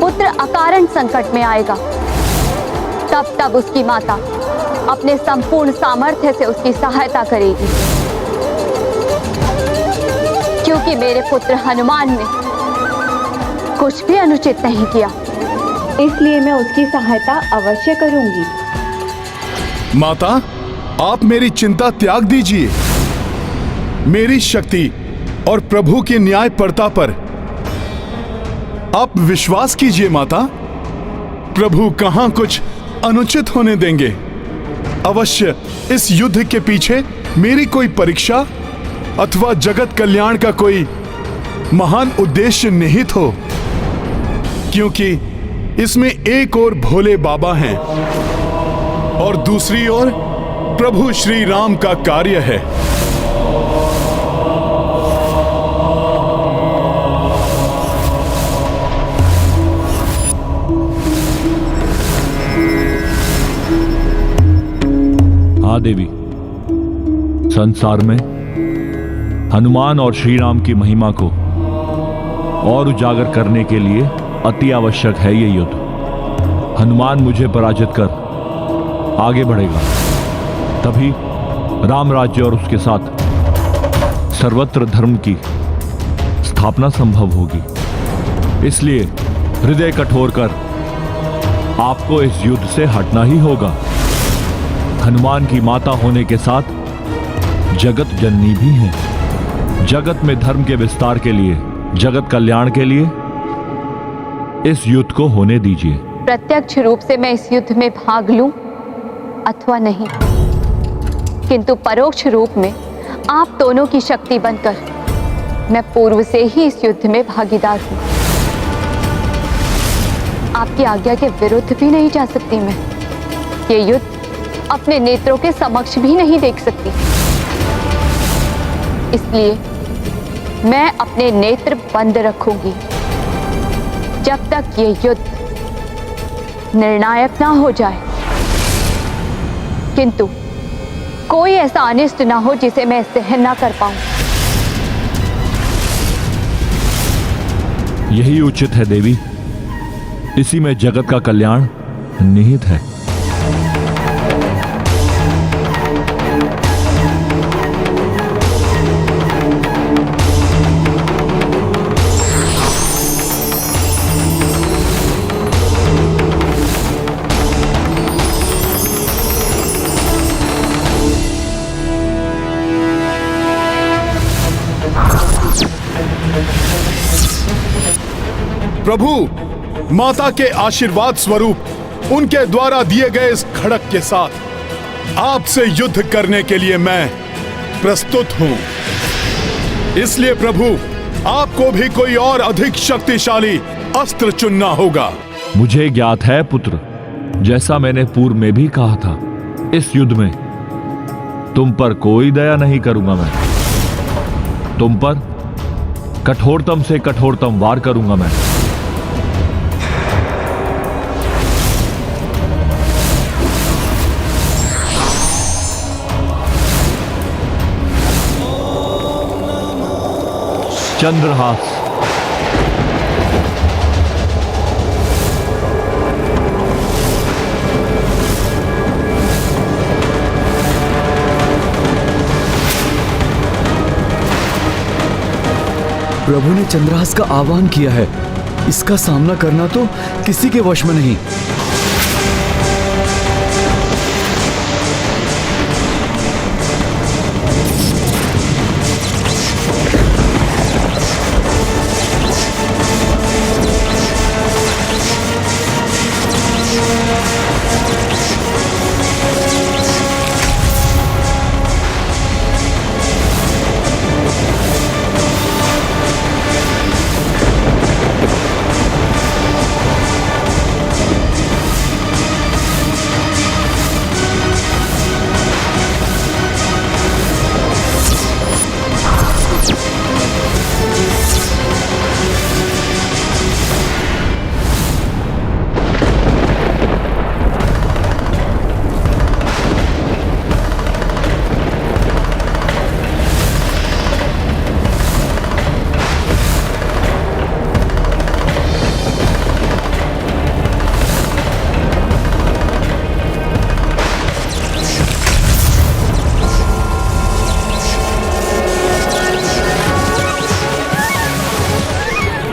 पुत्र अकारण संकट में आएगा, तब उसकी माता अपने संपूर्ण सामर्थ्य से उसकी सहायता करेगी। क्योंकि मेरे पुत्र हनुमान ने कुछ भी अनुचित नहीं किया, इसलिए मैं उसकी सहायता अवश्य करूंगी। माता, आप मेरी चिंता त्याग दीजिए। मेरी शक्ति और प्रभु की न्यायपरता पर आप विश्वास कीजिए माता। प्रभु कहां कुछ अनुचित होने देंगे। अवश्य इस युद्ध के पीछे मेरी कोई परीक्षा अथवा जगत कल्याण का कोई महान उद्देश्य निहित हो, क्योंकि इसमें एक ओर भोले बाबा हैं और दूसरी ओर प्रभु श्री राम का कार्य है। हाँ देवी, संसार में हनुमान और श्री राम की महिमा को और उजागर करने के लिए अति आवश्यक है ये युद्ध। हनुमान मुझे पराजित कर आगे बढ़ेगा, तभी राम राज्य और उसके साथ सर्वत्र धर्म की स्थापना संभव होगी। इसलिए हृदय कठोर कर आपको इस युद्ध से हटना ही होगा। हनुमान की माता होने के साथ जगत जननी भी हैं। जगत में धर्म के विस्तार के लिए, जगत कल्याण के लिए इस युद्ध को होने दीजिए। प्रत्यक्ष रूप से मैं इस युद्ध में भाग लूं अथवा नहीं, किंतु परोक्ष रूप में आप दोनों की शक्ति बनकर मैं पूर्व से ही इस युद्ध में भागीदार हूं। आपकी आज्ञा के विरुद्ध भी नहीं जा सकती मैं। ये युद्ध अपने नेत्रों के समक्ष भी नहीं देख सकती, इसलिए मैं अपने नेत्र बंद रखूंगी जब तक ये युद्ध निर्णायक ना हो जाए। किंतु कोई ऐसा अनिष्ट ना हो जिसे मैं सहन ना कर पाऊं। यही उचित है देवी, इसी में जगत का कल्याण निहित है। प्रभु, माता के आशीर्वाद स्वरूप उनके द्वारा दिए गए इस खड़क के साथ आपसे युद्ध करने के लिए मैं प्रस्तुत हूं। इसलिए प्रभु, आपको भी कोई और अधिक शक्तिशाली अस्त्र चुनना होगा। मुझे ज्ञात है पुत्र, जैसा मैंने पूर्व में भी कहा था, इस युद्ध में तुम पर कोई दया नहीं करूंगा। मैं तुम पर कठोरतम से कठोरतम वार करूंगा। मैं चंद्रहास। प्रभु ने चंद्रहास का आह्वान किया है, इसका सामना करना तो किसी के वश में नहीं।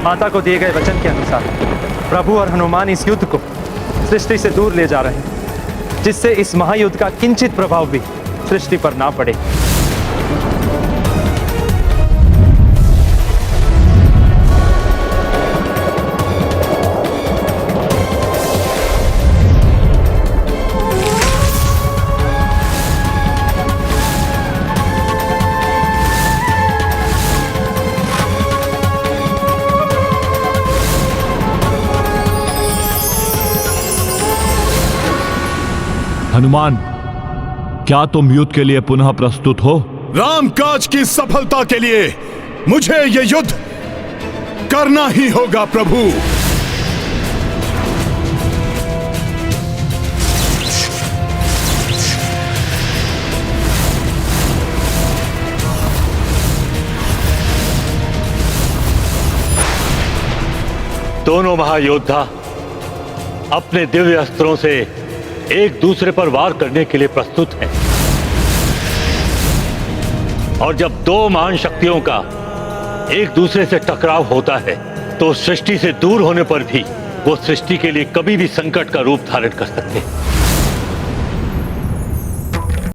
माता को दिए गए वचन के अनुसार प्रभु और हनुमान इस युद्ध को सृष्टि से दूर ले जा रहे हैं, जिससे इस महायुद्ध का किंचित प्रभाव भी सृष्टि पर ना पड़े। हनुमान, क्या तुम युद्ध के लिए पुनः प्रस्तुत हो? रामकाज की सफलता के लिए मुझे ये युद्ध करना ही होगा प्रभु। दोनों महायोद्धा अपने दिव्य अस्त्रों से एक दूसरे पर वार करने के लिए प्रस्तुत हैं। और जब दो महान शक्तियों का एक दूसरे से टकराव होता है तो सृष्टि से दूर होने पर भी वो सृष्टि के लिए कभी भी संकट का रूप धारण कर सकते हैं।